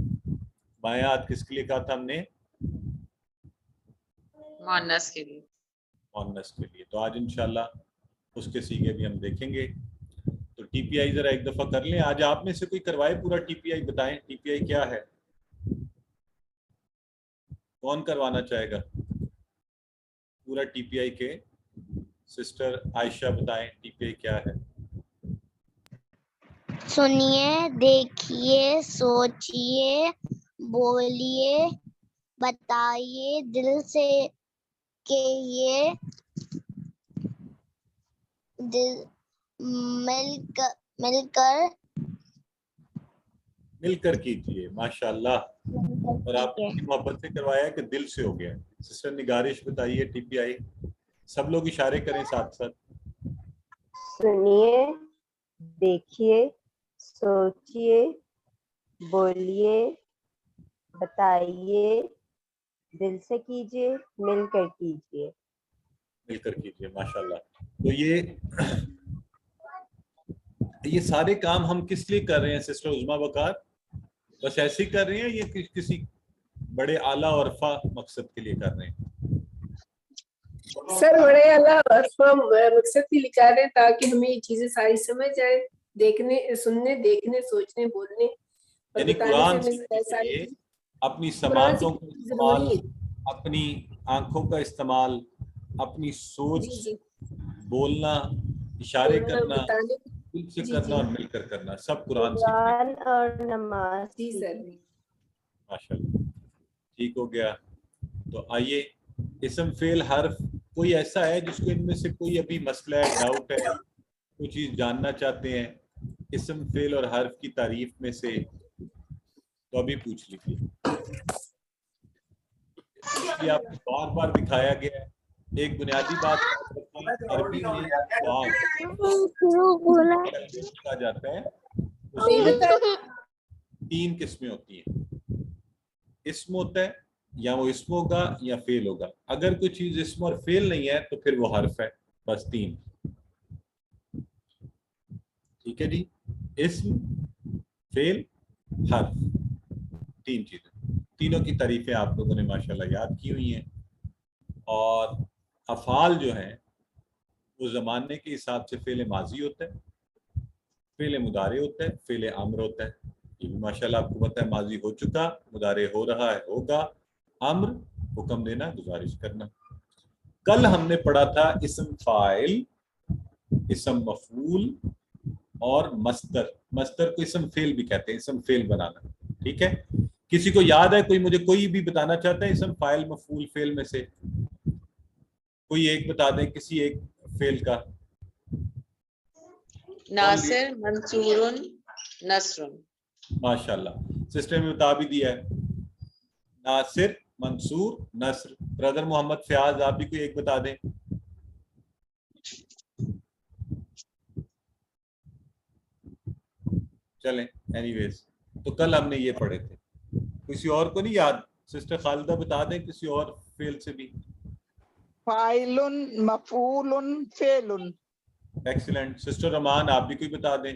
بایاں ہاتھ کس کے لیے کہا تھا ہم نے؟ مؤنث کے لیے. مؤنث کے لیے. تو آج انشاءاللہ اس کے صیغے بھی ہم دیکھیں گے. تو ٹی پی آئی ذرا ایک دفعہ کر لیں. آج آپ میں سے کوئی کروائے پورا ٹی پی آئی, بتائیں ٹی پی آئی کیا ہے, کون کروانا چاہے گا پورا ٹی پی آئی کے؟ سسٹر عائشہ بتائیں ٹی پی آئی کیا ہے. سنیے, دیکھیے, سوچیے, بولیے, بتائیے, دل سے کہیے, مل کر کیجیے. ماشاءاللہ. اور آپ نے محبت سے کروایا کہ دل سے ہو گیا. سسٹر نگارش بتائیے ٹی پی آئی. سب لوگ اشارے کریں ساتھ ساتھ. سنیے, دیکھیے, سوچیے, بولیے, بتائیے, دل سے کیجیے, مل کر کیجیے. مل کر کیجیے. ماشاءاللہ. تو یہ سارے کام ہم کس لیے کر رہے ہیں سسٹر عظمیٰ وقار؟ بس ایسے ہی کر رہے ہیں یہ کسی بڑے اعلیٰ اور عرفہ مقصد کے لیے کر رہے ہیں؟ سر بڑے اعلیٰ عرفہ مقصد کے لیے کر رہے ہیں تاکہ ہمیں یہ چیزیں ساری سمجھ جائے, دیکھنے, سننے, دیکھنے, سوچنے, بولنے, یعنی قرآن سیکھنے کے لیے اپنی سماعتوں کا استعمال, اپنی آنکھوں کا استعمال, اپنی سوچ, بولنا, اشارے کرنا, دل سے کرنا اور مل کر کرنا, سب قرآن سیکھنے اور نماز. جی سر. ماشاءاللہ. ٹھیک ہو گیا. تو آئیے اسم فعل حرف کوئی ایسا ہے جس کو ان میں سے کوئی ابھی مسئلہ ہے, ڈاؤٹ ہے, کوئی چیز جاننا چاہتے ہیں اسم فعل اور حرف کی تعریف میں سے, تو ابھی پوچھ لیجیے. یہ آپ کو بار بار دکھایا گیا ہے. ایک بنیادی بات عربی میں کہا جاتا ہے, تین قسمیں ہوتی ہیں. اسم ہوتا ہے, یا وہ اسم ہوگا یا فعل ہوگا. اگر کوئی چیز اسم اور فعل نہیں ہے تو پھر وہ حرف ہے. بس تین. ٹھیک ہے جی, اسم فعل حرف, تین چیزیں. تینوں کی تعریفیں آپ لوگوں نے ماشاءاللہ یاد کی ہوئی ہیں. اور افعال جو ہیں وہ زمانے کے حساب سے فعل ماضی ہوتا ہے, فعل مضارع ہوتا ہے, فعل امر ہوتا ہے. یہ بھی ماشاءاللہ آپ کو پتہ ہے, ماضی ہو چکا, مضارع ہو رہا ہے, ہوگا, امر حکم دینا, گزارش کرنا. کل ہم نے پڑھا تھا اسم فاعل, اسم مفعول اور مصدر. مصدر کو اسم فعل بھی کہتے ہیں, اسم فعل بنانا. ٹھیک ہے, کسی کو یاد ہے؟ کوئی مجھے کوئی بھی بتانا چاہتا ہے اسم فاعل مفعول فعل میں سے؟ کوئی ایک بتا دیں, کسی ایک فعل کا. ناصر, منصور, نصر. ماشاءاللہ, سسٹر میں بتا بھی دیا ہے, ناصر, منصور, نصر. برادر محمد فیاض, آپ بھی کوئی ایک بتا دیں. چلیں اینی ویز, تو کل ہم نے یہ پڑھے تھے. کسی اور کو نہیں یاد؟ سسٹر خالدہ بتا دیں کسی اور فعل سے بھی. فاعل مفعول فعل. ایکسیلنٹ. سسٹر رمان, آپ بھی کوئی بتا دیں.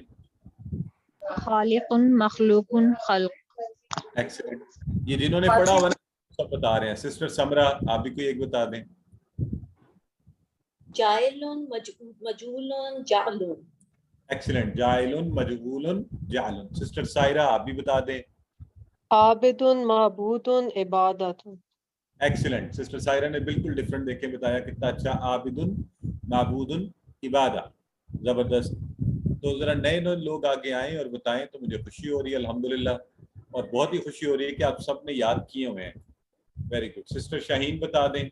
خالق مخلوق خلق. ایکسیلنٹ. یہ جنہوں نے پڑھا ہوا سب بتا رہے ہیں. سسٹر سمرا, آپ بھی کوئی ایک بتا دیں. جائلن مجہول جعلن. ایکسیلنٹ. جائل, مجہول, جعل. سسٹر سائرہ, آپ بھی بتا دیں. عابد معبود عبادت. ایکسیلنٹ. سسٹر سائرہ نے بالکل ڈفرنٹ دیکھ کے بتایا, کتنا اچھا. عابد, معبود, عبادہ. زبردست. تو ذرا نئے نئے لوگ آگے آئیں اور بتائیں تو مجھے خوشی ہو رہی ہے الحمدللہ, اور بہت ہی خوشی ہو رہی ہے کہ آپ سب نے یاد کیے ہوئے ہیں. Very good. سسٹر شاہین بتا دیں.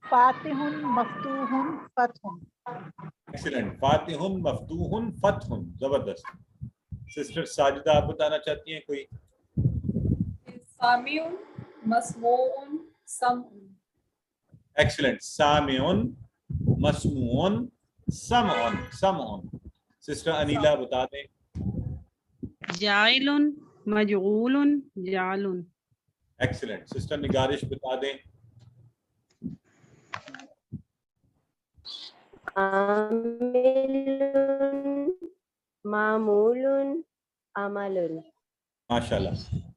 فاتح مفتوح فتح. ایکسیلنٹ. فاتح, مفتوح, فتح. زبردست. سسٹر ساجدہ, آپ بتانا چاہتی ہیں کوئی؟ سامع مسموع سمع. ایکسیلنٹ. سامع, مسموع, سمع. سمع. سسٹر انیلا بتا دیں. جاعل مجعول جعل. ایکسیلنٹ. سسٹر نگارش بتا دیں. عامل معمول عمل. ماشاءاللہ.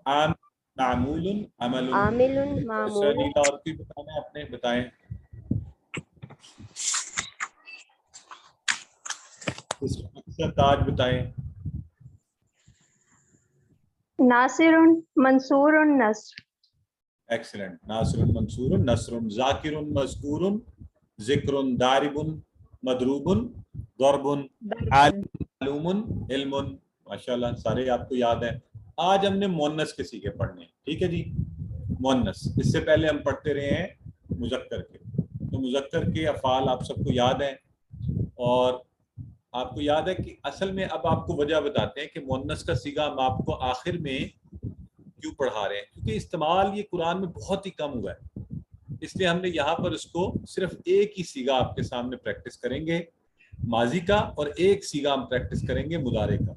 عام, معمول, عمل. عامل سسٹر معمول. انیلا, اور کوئی بتانا ہے اپنے؟ بتائیں. سسٹر تاج بتائیں. ناصر منصور نصر. ایکسیلنٹ. ناصر, منصور, نصر. ذاکر, مذکور, ذکر. دارب, مضروب, ضرب, معلوم, علم. ماشاءاللہ, سارے آپ کو یاد ہیں. آج ہم نے مؤنث کے صیغے پڑھنے ہیں. ٹھیک ہے جی, مؤنث. اس سے پہلے ہم پڑھتے رہے ہیں مذکر کے. تو مذکر کے افعال آپ سب کو یاد ہیں, اور آپ کو یاد ہے کہ اصل میں اب آپ کو وجہ بتاتے ہیں کہ مؤنث کا صیغہ ہم آپ کو آخر میں کیوں پڑھا رہے ہیں, کیونکہ استعمال یہ قرآن میں بہت ہی کم ہوا ہے. اس لیے ہم نے یہاں پر اس کو صرف ایک ہی صیغہ آپ کے سامنے پریکٹس کریں گے, ماضی کا, اور ایک صیغہ ہم پریکٹس کریں گے مضارع کا.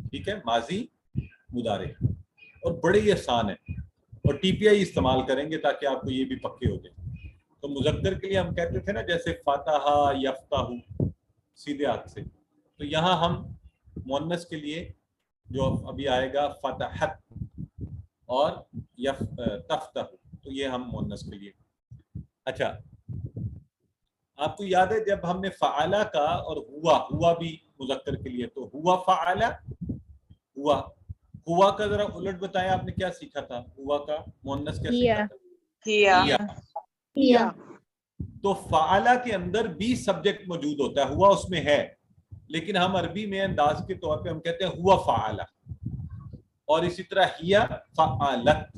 ٹھیک ہے, ماضی مضارع, اور بڑے ہی آسان ہے. اور ٹی پی آئی استعمال کریں گے تاکہ آپ کو یہ بھی پکے ہو جائیں. تو مذکر کے لیے ہم کہتے تھے نا, جیسے فتح یفتح, سیدھے ہاتھ سے. تو یہاں ہم مؤنث کے لیے جو ابھی آئے گا فتحت اور تفتح, تو یہ ہم مؤنث کے لیے. اچھا, آپ کو یاد ہے جب ہم نے فعلا کا اور ہوا بھی مذکر کے لیے, تو ہوا فعلا, ہوا کا ذرا الٹ بتایا, آپ نے کیا سیکھا تھا؟ ہوا کا مؤنث کیا سیکھا تھا؟ کیا. تو فعلا کے اندر بھی سبجیکٹ موجود ہوتا ہے, ہوا اس میں ہے, لیکن ہم عربی میں انداز کے طور پہ ہم کہتے ہیں ہوا فعلا, اور اسی طرح ہیا فعلت.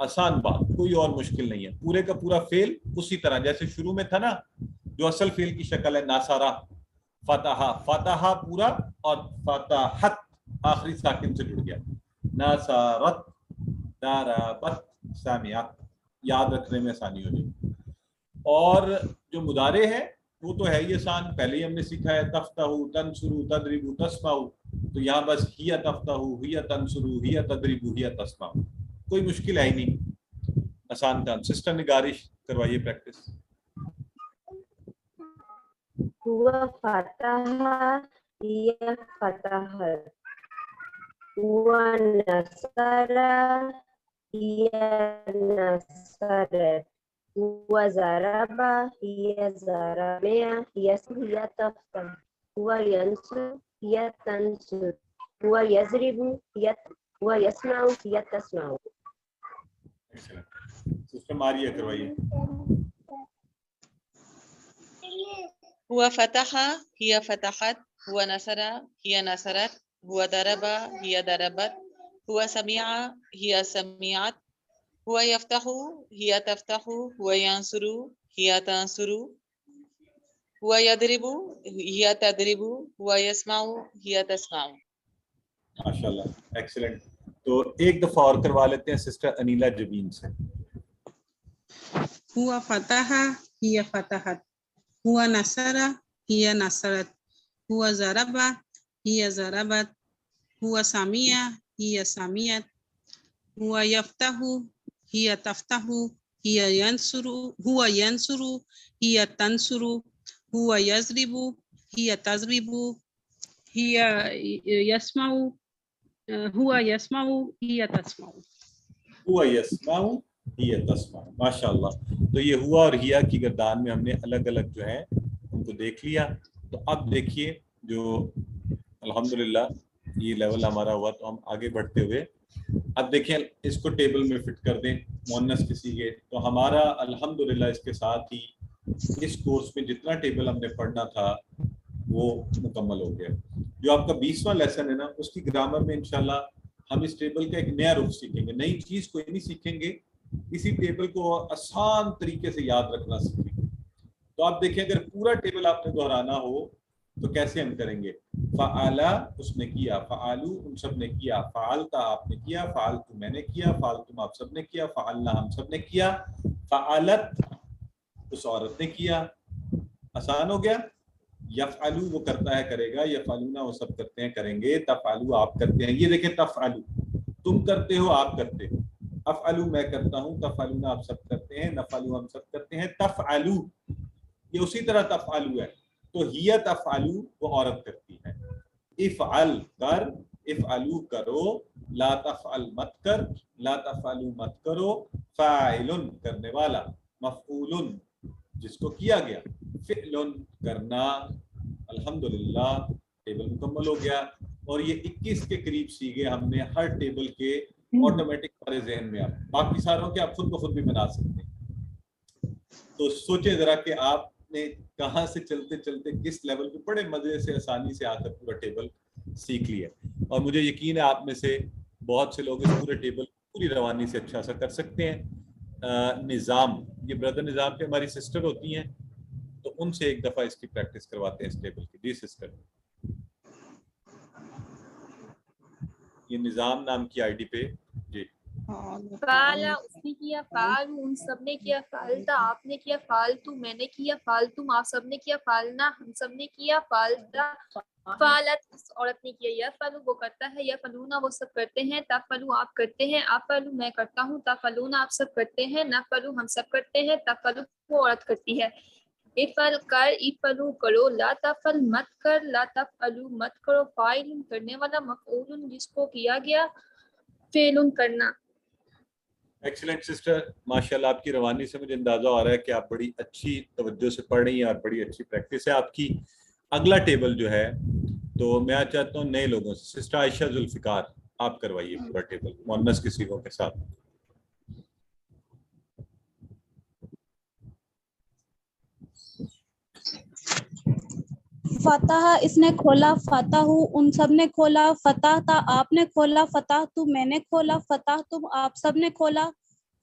آسان بات، کوئی اور مشکل نہیں ہے. پورے کا پورا فعل اسی طرح جیسے شروع میں تھا نا، جو اصل فعل کی شکل ہے ناصرہ، فتح، فتح پورا اور فتحت آخری ساکن سے جڑ گیا. ناصرت، ضربت، سامعت، یاد رکھنے میں آسانی ہو جائے. اور جو مضارع ہے وہ تو ہے ہی آسان، پہلے ہی ہم نے سیکھا ہے، تفتح، تنصر، تضرب، تسمع. تو یہاں بس ہی تفتح، ہی تنصر، ہی تضرب، ہی تسمع، کوئی مشکل ہے ہی نہیں، آسان کام. سسٹر نگارش کروائیے پریکٹس. ہوا فتح یا فتحت، ہوا نصر یا نصرت، ہوا ضرب یا ضرب یا تفتح، ہوا ینصر یا تنصر، ہوا یضرب یا ہوا یسمع یا تسمع. سسٹر ماریہ کروائیے. هو فتح هي فتحت، هو نصر هي نصرت، هو ضرب هي ضربت، هو سمع هي سمعت، هو يفتح هي تفتح، هو ينصر هي تنصر، هو يضرب هي تضرب، هو يسمع هي تسمع. ماشاءاللہ، ایکسلنٹ. تو ایک دفعہ اور کروا لیتے ہیں سسٹر انیلا جبین سے. هو فتح هي فتحت، هو نصر هي نصرت، هو ضرب هي ضربت، هو سمع هي سمعت، هو يفتح هي تفتح، هي ينصر هو ينصر هي تنصر، هو يضرب هي تضرب، هي يسمع هو يسمع هي تسمع. ہوا یسمع ہی تسمع. ماشاء اللہ. تو یہ ہوا اور ہیا کی گردان میں ہم نے الگ الگ جو ہے ان کو دیکھ لیا. تو اب دیکھیے جو الحمدللہ یہ لیول ہمارا ہوا، تو ہم آگے بڑھتے ہوئے اب دیکھیں اس کو ٹیبل میں فٹ کر دیں مؤنث کے صیغے. تو ہمارا الحمدللہ اس کے ساتھ ہی اس کورس میں جتنا ٹیبل ہم نے پڑھنا تھا وہ مکمل ہو گیا. جو آپ کا 20واں لیسن ہے نا، اس کی گرامر میں انشاءاللہ ہم اس ٹیبل کا ایک نیا رخ سیکھیں گے. نئی چیز کوئی نہیں سیکھیں گے، اسی ٹیبل کو آسان طریقے سے یاد رکھنا سیکھیں گے. تو آپ دیکھیں اگر پورا ٹیبل آپ نے دہرانا ہو تو کیسے ہم کریں گے. فعلا اس نے کیا، فعلو ان سب نے کیا، فعلتا آپ نے کیا، فعلتو میں نے کیا، فعلتم آپ سب نے کیا، فعلنا ہم سب نے کیا، فعلت اس عورت نے کیا. آسان ہو گیا. یفعلو وہ کرتا ہے کرے گا، یفعلونا وہ سب کرتے ہیں کریں گے، تفعلو آپ کرتے ہیں. یہ دیکھیں تفعلو تم کرتے ہو آپ کرتے ہو، افعلو میں کرتا ہوں، تفعلونا آپ سب کرتے ہیں، نفعلو ہم سب کرتے ہیں، تفعلو یہ اسی طرح تفعلو ہے. تو ہی تفعلو وہ عورت کرتی ہے. افعل کر، افعلو کرو، لا تفعل مت کر، لا تفعلو مت کرو، فاعل کرنے والا، مفعول جس کو کیا گیا، فعل کرنا. الحمدللہ ٹیبل مکمل ہو گیا. اور یہ 21 کے قریب سیکھے ہم نے ہر ٹیبل کے آٹومیٹک ہمارے ذہن میں. آپ باقی ساروں کے آپ خود بخود بھی بنا سکتے ہیں. تو سوچیں ذرا کہ آپ نے کہاں سے چلتے چلتے کس لیول پہ بڑے مزے سے آسانی سے آ کر پورا ٹیبل سیکھ لیا. اور مجھے یقین ہے آپ میں سے بہت سے لوگ اس پورے ٹیبل پوری روانی سے اچھا سا کر سکتے ہیں. نظام، یہ بردر نظام پہ ہماری سسٹر ہوتی ہیں، تو ان سے ایک دفعہ اس کی پریکٹس کرواتے ہیں اس ٹیبل کی. جی سسٹر، یہ نظام نام کی آئی ڈی پہ. جی فعلا اس نے کیا، فعلو ان سب نے کیا، فعلتا آپ نے کیا، فعلتو میں نے کیا، فعلتم آپ سب نے کیا، فعلنا ہم سب نے کیا، فعلتا فعلت اس عورت نے کیا، یفعلو وہ کرتا ہے، یفعلونا وہ سب کرتے ہیں، تفعلو آپ کرتے ہیں، افعلو میں کرتا ہوں، تفعلونا آپ سب کرتے ہیں، نفعلو ہم سب کرتے ہیں، تفعلو وہ عورت کرتی ہے. افعل کر، افعلو کرو، لا تفعل مت کر، لا تفعلو مت کرو، فاعل کرنے والا، مفعول جس کو کیا گیا، فعل کرنا. ایکسلنٹ سسٹر، ماشاءاللہ آپ کی روانی سے مجھے اندازہ آ رہا ہے کہ آپ بڑی اچھی توجہ سے پڑھ رہی ہیں اور بڑی اچھی پریکٹس ہے آپ کی. اگلا ٹیبل جو ہے تو میں چاہتا ہوں نئے لوگوں سے، سسٹر عائشہ ذوالفقار آپ کروائیے پورا ٹیبل مؤنث کے صیغوں کے ساتھ. فتح اس نے کھولا، فتح ان سب نے کھولا، فتح تا آپ نے کھولا، فتح تو میں نے کھولا، فتح تم آپ سب نے کھولا،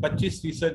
25%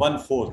1/4।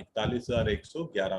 41,111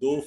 2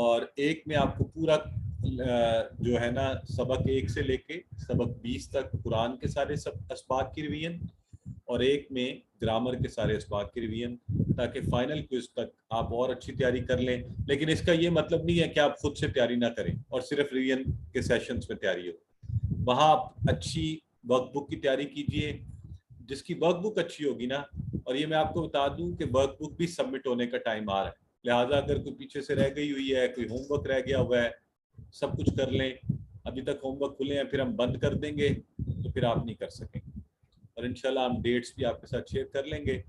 اور ایک میں آپ کو پورا جو ہے نا سبق 1 سے لے کے سبق 20 تک قرآن کے سارے اسباق کی ریویژن، اور ایک میں گرامر کے سارے اسباق کی ریویژن، تاکہ فائنل کوئز تک آپ اور اچھی تیاری کر لیں. لیکن اس کا یہ مطلب نہیں ہے کہ آپ خود سے تیاری نہ کریں اور صرف ریویژن کے سیشنز میں تیاری ہو. وہاں آپ اچھی ورک بک کی تیاری کیجئے. جس کی ورک بک اچھی ہوگی نا، اور یہ میں آپ کو بتا دوں کہ ورک بک بھی سبمٹ ہونے کا ٹائم آ رہا ہے، لہٰذا اگر کوئی پیچھے سے رہ گئی ہوئی ہے، کوئی ہوم ورک رہ گیا ہوا ہے، سب کچھ کر لیں. ابھی تک ہوم ورک کھلے ہیں، پھر ہم بند کر دیں گے تو پھر آپ نہیں کر سکیں گے. اور انشاءاللہ ہم ڈیٹس بھی آپ کے ساتھ شیئر کر لیں گے.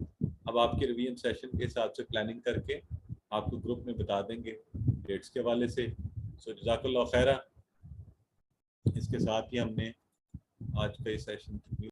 اب آپ کے ریویژن سیشن کے حساب سے پلاننگ کر کے آپ کو گروپ میں بتا دیں گے ڈیٹس کے حوالے سے. جزاک اللہ خیرہ. اس کے ساتھ ہی ہم نے آج کا یہ سیشن